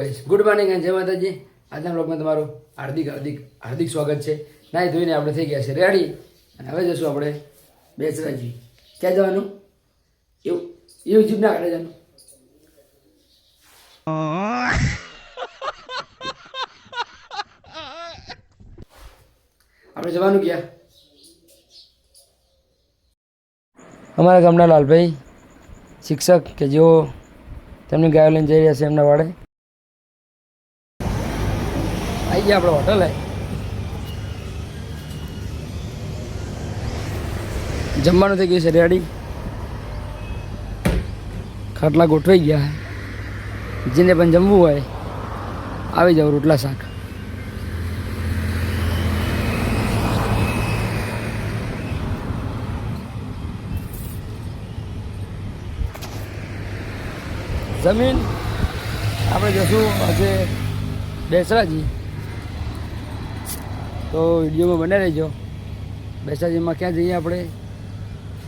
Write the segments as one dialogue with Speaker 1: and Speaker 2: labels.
Speaker 1: Good morning અને જય માતાજી. આજના બ્લોગમાં તમારું હાર્દિક હાર્દિક હાર્દિક સ્વાગત છે. નાહી ધોઈને આપણે થઈ ગયા છે રેડી અને હવે જશું આપણે બેચરાજી. ક્યાં જવાનું? એવું એવું જીપ ના કાઢે જવાનું. આપણે જવાનું ક્યાં? અમારા ગામના લાલભાઈ શિક્ષક કે જેઓ તેમની ગાયો લઈને જઈ રહ્યા છે એમના વાડે. આવી ગયા આપણે હોટલ. જમવાનું થઈ ગયું છે રેડી. ખાટલા ગોઠવાઈ ગયા. જેને પણ જમવું હોય આવી જાવ. રોટલા શાક. જમીન આપણે જશું આજે બેસરાજી. તો વિડીયોમાં બને રહેજો. બેસરાજીમાં ક્યાં જઈએ આપણે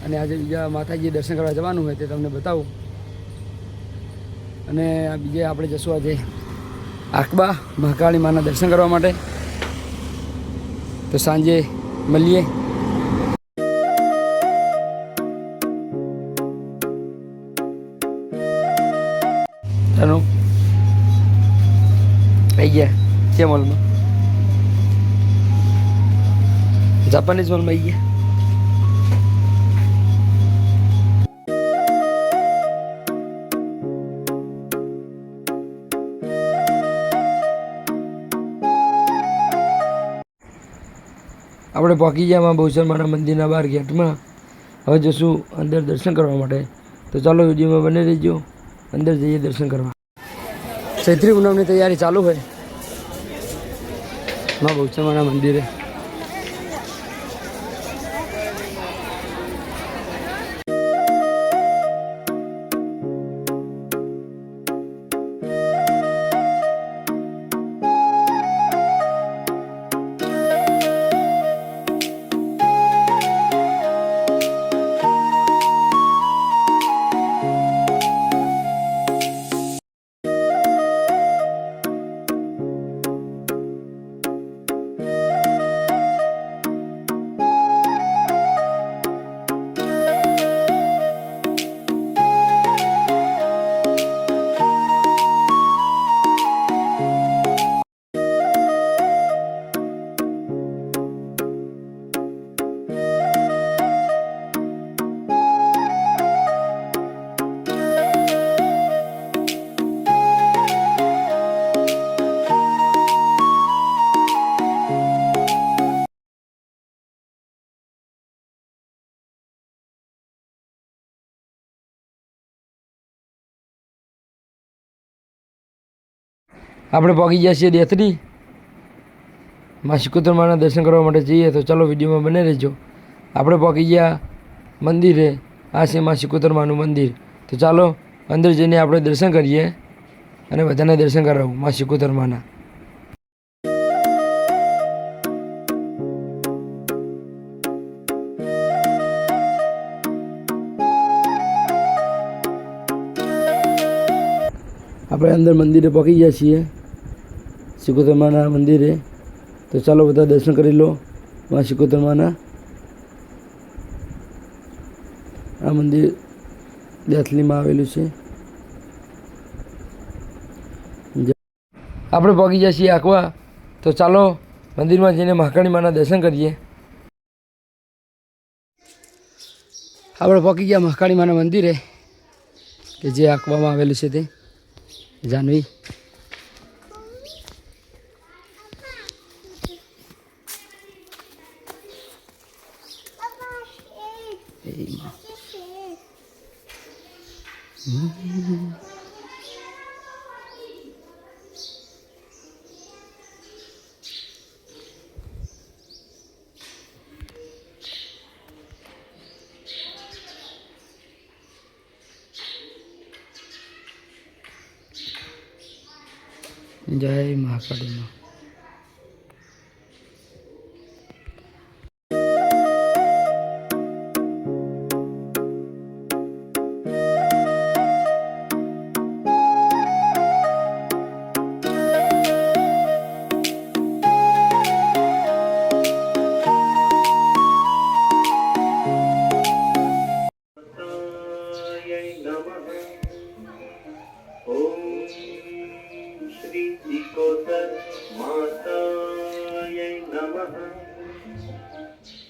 Speaker 1: અને આજે બીજા માતાજી દર્શન કરવા જવાનું હોય તે તમને બતાવું. અને બીજે આપણે જશું આજે આકબા મહાકાળી માના દર્શન કરવા માટે. તો સાંજે મળીએ. આવી ગયા છે મોલમાં. જાપાનીઝ મોલમાં આવી ગયા. આપણે પહોંચી ગયા માં બહુચર માના મંદિરના બહાર ગેટમાં. હવે જશું અંદર દર્શન કરવા માટે. તો ચાલો વિડીયોમાં બને રહીજો. અંદર જઈએ દર્શન કરવા. ચૈત્રી પૂનમની તૈયારી ચાલુ હોય માં બહુચર માના મંદિરે. આપણે પહોંચી ગયા છીએ દેથરી. માં શિકોતર માના દર્શન કરવા માટે જઈએ. તો ચાલો વિડીયોમાં બને રહેજો. આપણે પહોંચી ગયા મંદિરે. આ છે માં શિકોતર માનું મંદિર. તો ચાલો અંદર જઈને આપણે દર્શન કરીએ અને બધાને દર્શન કરાવું માં શિકોતર માના. આપણે અંદર મંદિરે પહોંચી ગયા છીએ શિકોતર માના મંદિરે. તો ચાલો બધા દર્શન કરી લો માં શિકોતર માના. આ મંદિર દેથલીમાં આવેલું છે. આપણે પહોંચી ગયા છીએ આકવા. તો ચાલો મંદિરમાં જઈને મહાકાળી માના દર્શન કરીએ. આપણે પહોંચી ગયા મહાકાળી માના મંદિરે કે જે આકવામાં આવેલું છે તે જાનવી. જય મહાકાળી માં.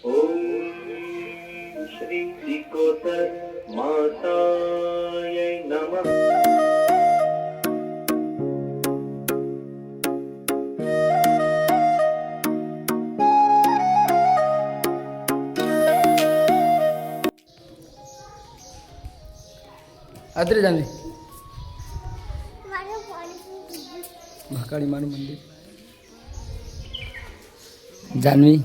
Speaker 2: ઓમ શ્રી સિકોતર માતાય નમઃ.
Speaker 1: આદરે જાનવી મહાકાળી માનું મંદિર જાનવી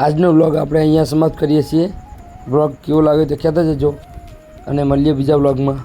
Speaker 1: આજનો વ્લોગ આપણે અહીંયા સમાપ્ત કરીએ છીએ. વ્લોગ કેવો લાગ્યો તે કહેતા જજો અને મળીએ બીજા વ્લોગમાં.